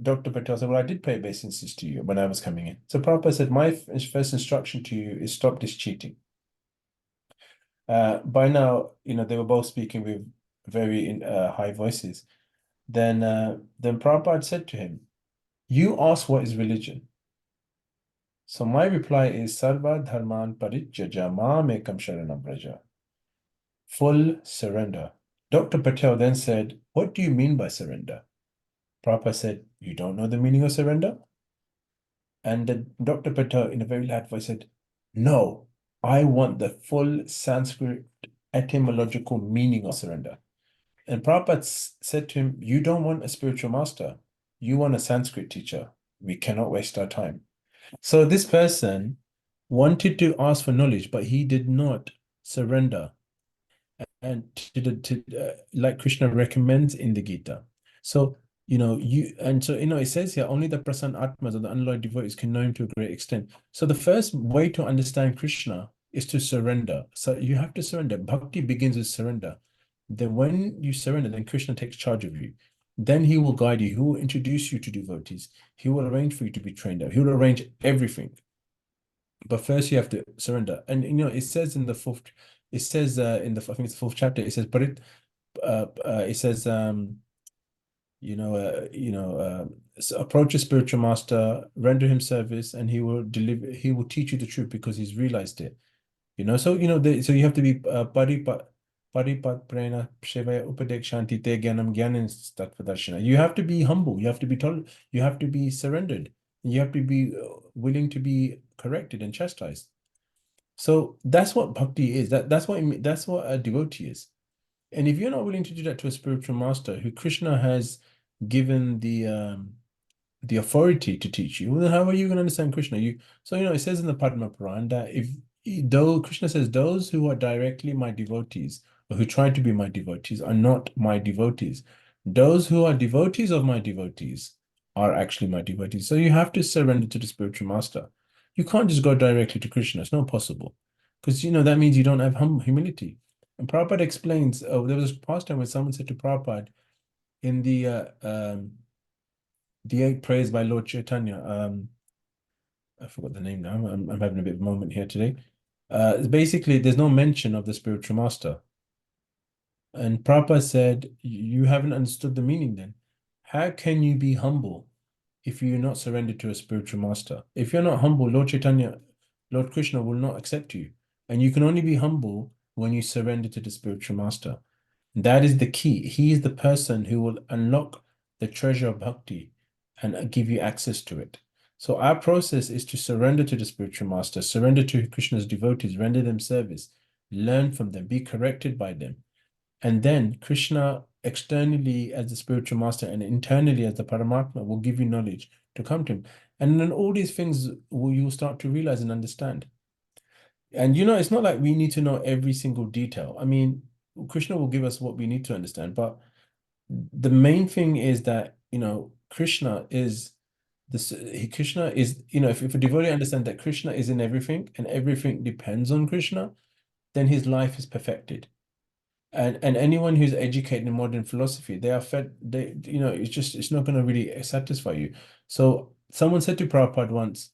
Dr. Patel said, well, I did pay obeisances to you when I was coming in. So Prabhupada said, my first instruction to you is stop this cheating. By now, they were both speaking with very high voices. Then Prabhupada said to him, you ask what is religion. So my reply is Sarva Dharman Parijjaja Mamekam Sharanam Braja. Full surrender. Dr. Patel then said, what do you mean by surrender? Prabhupada said, you don't know the meaning of surrender? And Dr. Patel, in a very loud voice, said, no, I want the full Sanskrit etymological meaning of surrender. And Prabhupada said to him, you don't want a spiritual master. You want a Sanskrit teacher. We cannot waste our time. So this person wanted to ask for knowledge, but he did not surrender. And like Krishna recommends in the Gita. So, it says here, only the Prasanna Atmas or the unalloyed devotees can know him to a great extent. So the first way to understand Krishna is to surrender. So you have to surrender. Bhakti begins with surrender. Then when you surrender, then Krishna takes charge of you. Then he will guide you. He will introduce you to devotees. He will arrange for you to be trained up. He will arrange everything. But first you have to surrender. And it says in the fourth, I think it's the fourth chapter, it says, approach a spiritual master, render him service, and he will teach you the truth because he's realized it. So you have to be paripat prena shevaya upadek shanti te gyanam gyanin tattvadarshana. You have to be humble. You have to be told. You have to be surrendered. You have to be willing to be corrected and chastised. So that's what bhakti is. That's what a devotee is. And if you're not willing to do that to a spiritual master who Krishna has given the authority to teach you, well, how are you going to understand Krishna? It says in the Padma Puran that though Krishna says those who are directly my devotees or who try to be my devotees are not my devotees. Those who are devotees of my devotees are actually my devotees. So you have to surrender to the spiritual master. You can't just go directly to Krishna. It's not possible. Because, that means you don't have humility. And Prabhupada explains, there was a past time when someone said to Prabhupada in the 8 prayers by Lord Chaitanya, I forgot the name now. I'm having a bit of a moment here today. Basically, there's no mention of the spiritual master. And Prabhupada said, you haven't understood the meaning then. How can you be humble if you're not surrendered to a spiritual master? If you're not humble, Lord Krishna will not accept you. And you can only be humble when you surrender to the spiritual master. That is the key. He is the person who will unlock the treasure of bhakti and give you access to it. So our process is to surrender to the spiritual master, surrender to Krishna's devotees, render them service, learn from them, be corrected by them. And then Krishna externally as the spiritual master and internally as the Paramatma will give you knowledge to come to him. And then all these things you'll start to realize and understand. And it's not like we need to know every single detail. I mean, Krishna will give us what we need to understand, but the main thing is that, Krishna is this. Krishna is, if a devotee understands that Krishna is in everything and everything depends on Krishna, then his life is perfected. And anyone who's educated in modern philosophy, they are fed, it's not going to really satisfy you. So someone said to Prabhupada once,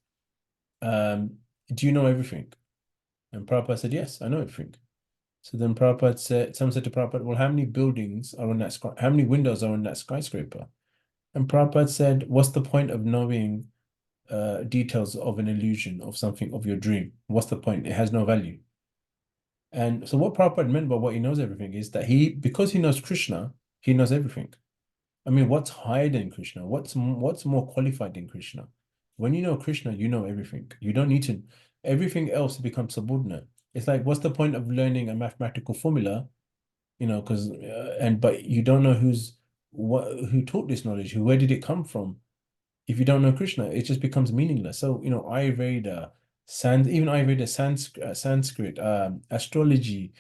do you know everything? And Prabhupada said, yes, I know everything. So then someone said to Prabhupada, well, how many buildings are on that how many windows are on that skyscraper? And Prabhupada said, what's the point of knowing details of an illusion of something, of your dream? What's the point? It has no value. And so what Prabhupada meant by what he knows everything is that because he knows Krishna, he knows everything. I mean, what's higher than Krishna? What's more qualified than Krishna? When you know Krishna, you know everything. You don't need to, everything else becomes subordinate. It's like, what's the point of learning a mathematical formula? You know, because but you don't know who taught this knowledge, where did it come from? If you don't know Krishna, it just becomes meaningless. So, you know, Ayurveda, Sanskrit, astrology,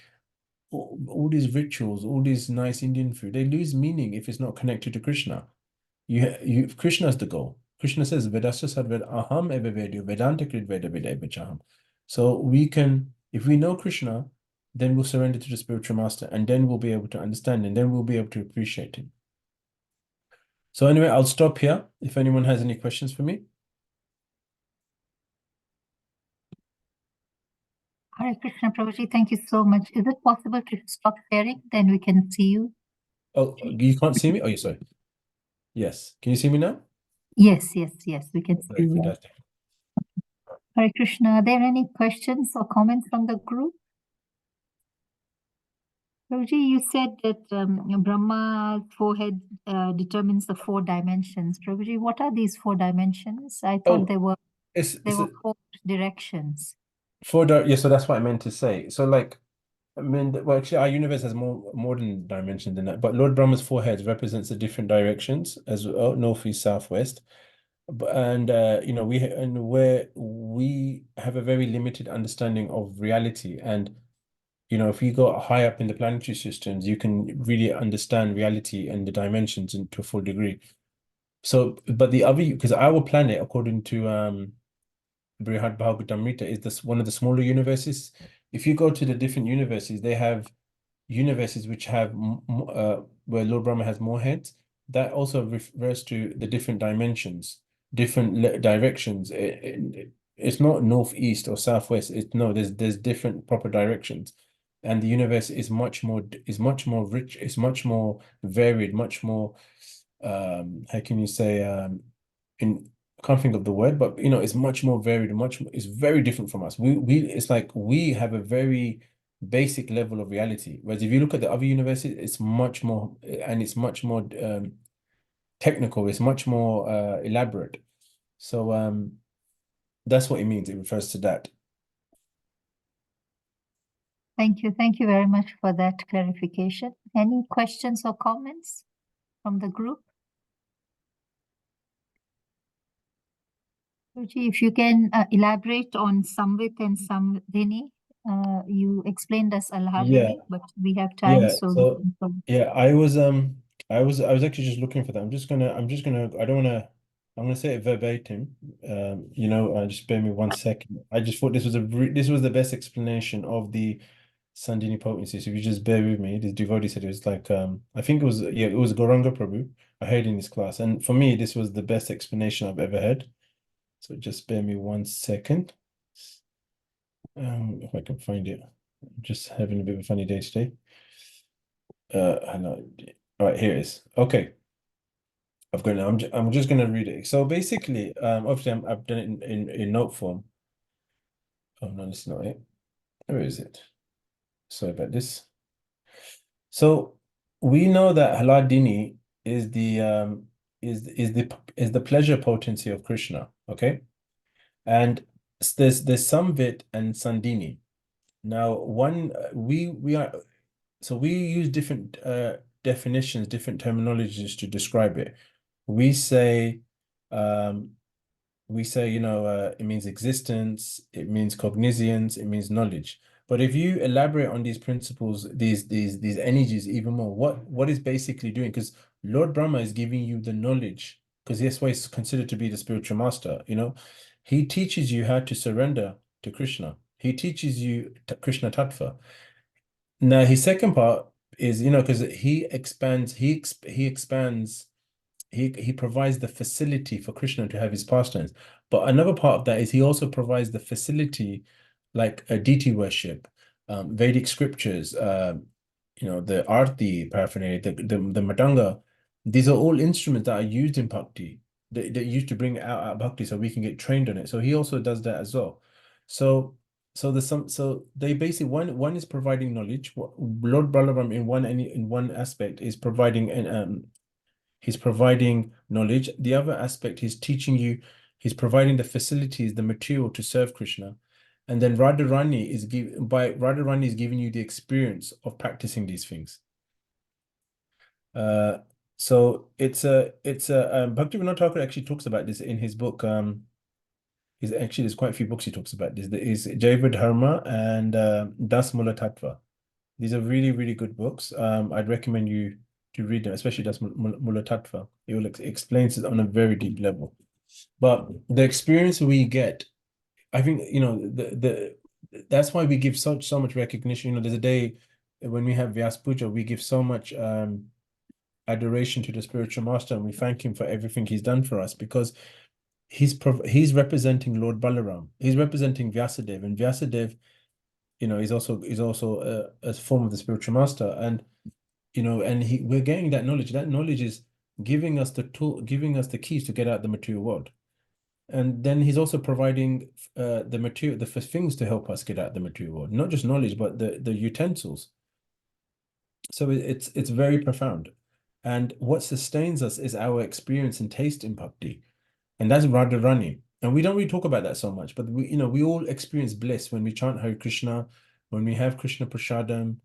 all these rituals, all these nice Indian food, they lose meaning if it's not connected to Krishna. Krishna is the goal. Krishna says, Vedasya Sarved Aham Eva Vedyo Vedanta Krid Veda Veda Eva Chaham. So we can, if we know Krishna, then we'll surrender to the spiritual master, and then we'll be able to understand, and then we'll be able to appreciate him. So anyway, I'll stop here if anyone has any questions for me. Hare Krishna, Prabhuji, thank you so much. Is it possible to stop sharing? Then we can see you. Oh, you can't see me? Oh, yeah, sorry. Yes. Can you see me now? Yes, we can see Very you. fantastic. Hare Krishna, are there any questions or comments from the group? Prabhuji, you said that Brahma's forehead determines the 4 dimensions. Prabhuji, what are these 4 dimensions? I thought Oh, there were it's 4 directions. yeah, so that's what I meant to say. So like, I mean, well, actually, our universe has more than dimensions than that. But Lord Brahma's 4 heads represents the different directions as well, north, east, south, west. And you know, where we have a very limited understanding of reality. And you know, if you go high up in the planetary systems, you can really understand reality and the dimensions to a full degree. So, but the other, because our planet, according to Brihad Bhagavatamrita, is this one of the smaller universes. If you go to the different universes, they have universes which have where Lord Brahma has more heads. That also refers to the different dimensions, different directions. It's not northeast or southwest. No, there's different proper directions, and the universe is much more rich. It's much more varied, much more how can you say in I can't think of the word, but you know, it's much more varied, it's very different from us. It's like we have a very basic level of reality. Whereas if you look at the other universes, it's much more and it's much more technical, it's much more elaborate. So that's what it means. It refers to that. Thank you. Thank you very much for that clarification. Any questions or comments from the group? Ruchi, if you can elaborate on Samvit and Samdhini. You explained us already, but we have time, so we So can. yeah, I was actually just looking for that. I don't wanna I'm gonna say it verbatim. You know, just bear me 1 second. I just thought this was the best explanation of the Sandini potency. So if you just bear with me, this devotee said it was like I think it was Gauranga Prabhu. I heard in this class, and for me, this was the best explanation I've ever heard. So just bear me 1 second. If I can find it. I'm just having a bit of a funny day today. I know. All right, here it is. Okay. I've got it. I'm just gonna read it. So basically, obviously I've done it in note form. Oh no, that's not it. Where is it? Sorry about this. So we know that Haladini is the pleasure potency of Krishna. Okay, and there's Samvit and Sandini. Now, we use different definitions, different terminologies to describe it. We say, um, you know, it means existence, it means cognizance, it means knowledge. But if you elaborate on these principles, these energies even more, what is basically doing? Because Lord Brahma is giving you the knowledge, because that's why he's considered to be the spiritual master. You know, he teaches you how to surrender to Krishna. He teaches you Krishna Tattva. Now, his second part is, you know, because he expands, he provides the facility for Krishna to have his pastimes. But another part of that is he also provides the facility, like a deity worship, Vedic scriptures, you know, the arti paraphernalia, the madanga. These are all instruments that are used in bhakti. That used to bring out our bhakti so we can get trained on it. So he also does that as well. So so they basically one is providing knowledge. Lord Balaram in one aspect is providing an He's providing knowledge. The other aspect, he's teaching you, he's providing the facilities, the material to serve Krishna. And then Radharani is giving you the experience of practicing these things. So Bhaktivinoda Thakur actually talks about this in his book. There's quite a few books he talks about this. There is Jaiva Dharma and Das Mula Tattva. These are really, really good books. I'd recommend you to read them, especially Das Mula Tattva. It will explains it on a very deep level. But the experience we get, I think, that's why we give so much recognition. There's a day when we have Vyas Puja, we give so much adoration to the spiritual master, and we thank him for everything he's done for us, because he's representing Lord Balaram. He's representing Vyasadeva, and Vyasadeva, is also a form of the spiritual master, and we're getting that knowledge. That knowledge is giving us the tool, giving us the keys to get out the material world. And then he's also providing the things to help us get out the material world, not just knowledge, but the utensils. So it's very profound. And what sustains us is our experience and taste in bhakti. And that's Radharani. And we don't really talk about that so much, but we all experience bliss when we chant Hare Krishna, when we have Krishna Prasadam.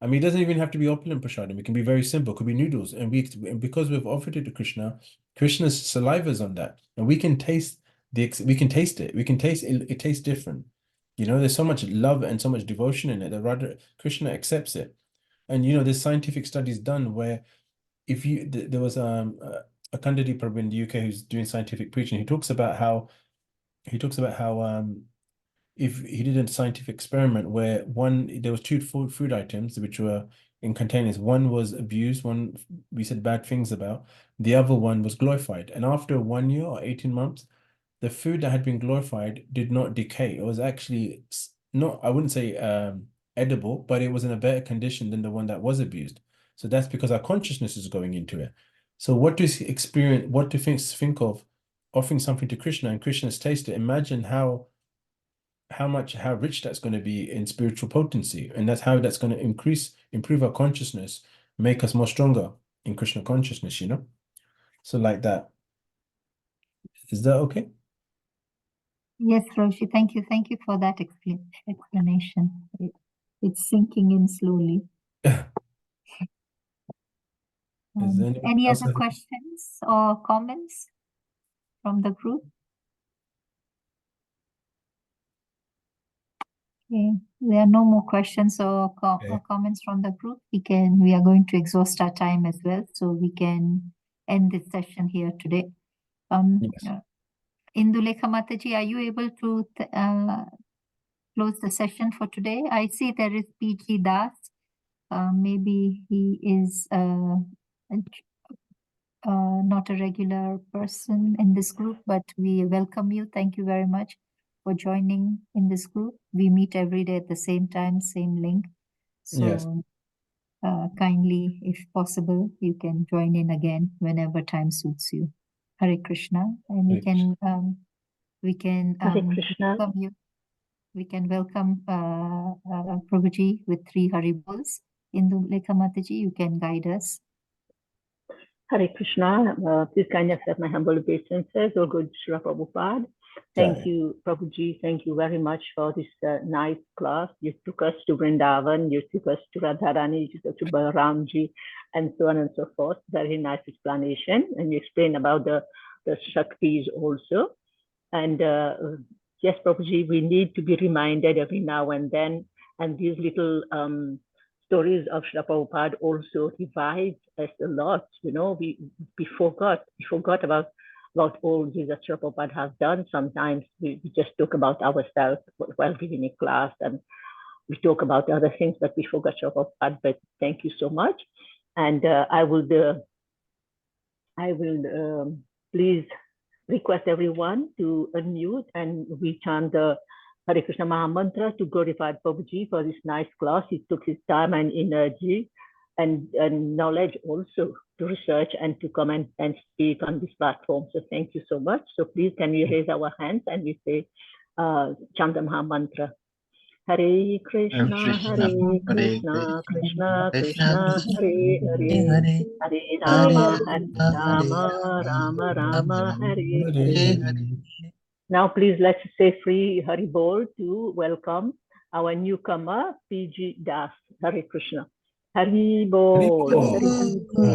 I mean, it doesn't even have to be opulent Prasadam. It can be very simple. It could be noodles. And because we've offered it to Krishna, Krishna's saliva is on that. And we can taste it. We can taste it tastes different. There's so much love and so much devotion in it that Krishna accepts it. And there's scientific studies done where there was a Kandadi Prabhu in the UK who's doing scientific preaching. He talks about how if he did a scientific experiment where there was two food items which were in containers. One was abused, one we said bad things about, the other one was glorified. And after 1 year or 18 months, the food that had been glorified did not decay. It was actually not, I wouldn't say edible, but it was in a better condition than the one that was abused. So that's because our consciousness is going into it. So what do think of offering something to Krishna and Krishna's taste it? Imagine how rich that's going to be in spiritual potency, and that's going to improve our consciousness, make us more stronger in Krishna consciousness, So like that. Is that okay? Yes, Roshi, thank you. Thank you for that explanation. It's sinking in slowly. Any other questions or comments from the group? Okay, there are no more questions or comments from the group. We are going to exhaust our time as well, so we can end this session here today. Yes. Indulekha Mataji, are you able to close the session for today? I see there is PG Das. Maybe he is not a regular person in this group, but we welcome you. Thank you very much for joining in this group. We meet every day at the same time, same link. So yes. Kindly, if possible, you can join in again whenever time suits you. Hare Krishna. And we can welcome you. We can welcome Prabhuji with 3 Hari Bols. Indulekha Mataji, you can guide us. Hare Krishna, please kindly accept my humble obeisances, O good Srila Prabhupada. Thank you, Prabhuji. Thank you very much for this nice class. You took us to Vrindavan, you took us to Radharani, you took us to Balaramji, and so on and so forth. Very nice explanation. And you explained about the Shaktis also. And yes, Prabhuji, we need to be reminded every now and then. And these little stories of Srila Prabhupada also revived us a lot. We forgot about all this that Srila Prabhupada has done. Sometimes we just talk about ourselves while giving a class, and we talk about other things, but we forgot Srila Prabhupada. But thank you so much. And I will please request everyone to unmute, and we chant the Hare Krishna Maha Mantra to glorify Prabhuji for this nice class. He took his time and energy and knowledge also to research and to come and speak on this platform. So thank you so much. So please, can we raise our hands and we say, chant the Maha Mantra. Hare Krishna, Hare Krishna, Krishna Krishna, Hare Hare, Hare Rama, Rama Rama, Hare Hare. Now please let's say free Hari Bol to welcome our newcomer, PG Das. Hare Krishna. Hari Bol.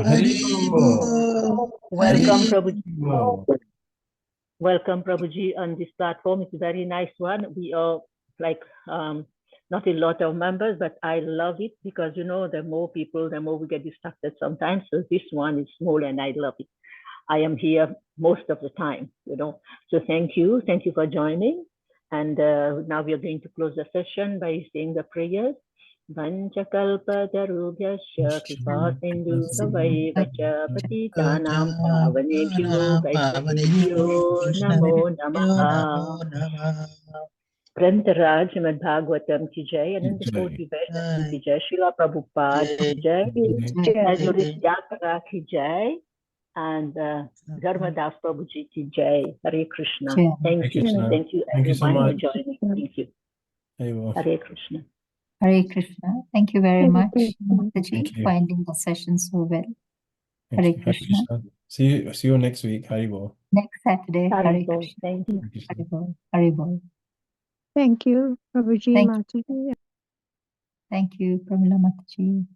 Hari Bol. Welcome, Prabhuji. Bol. Welcome, Prabhuji, on this platform. It's a very nice one. We are like not a lot of members, but I love it because, you know, the more people, the more we get distracted sometimes. So this one is small and I love it. I am here most of the time, you know. So thank you for joining. And now we are going to close the session by saying the prayers. Vanchakalpatarubhyasya kripasindu savaivacha patitanam pavanebhyo vaishnavebhyo namo namaha. Prantaraj Srimad Bhagavatam ki jai, Ananda Koti Vaishnava ki jai, Srila Prabhupada ki jai, Ajuri Yakara ki jai, and Dharmaraja Prabhuji ki jai. Hare Krishna. Jai. Thank you. Krishna. Thank you Thank you so everyone for much. joining. Thank you. Hey, well, Hare Krishna. Hare Krishna. Thank you very much, Thank Mataji, you. for ending the session so well. Thank Hare you. Hare Krishna. Krishna. See you next week. Hari Bol. Next Saturday. Hare Hare Bol. Krishna. Thank you. Hare Krishna. Hare Bol. Hare Bol. Thank you, Prabhuji, Thank Mataji. Thank you, Pramila Mataji.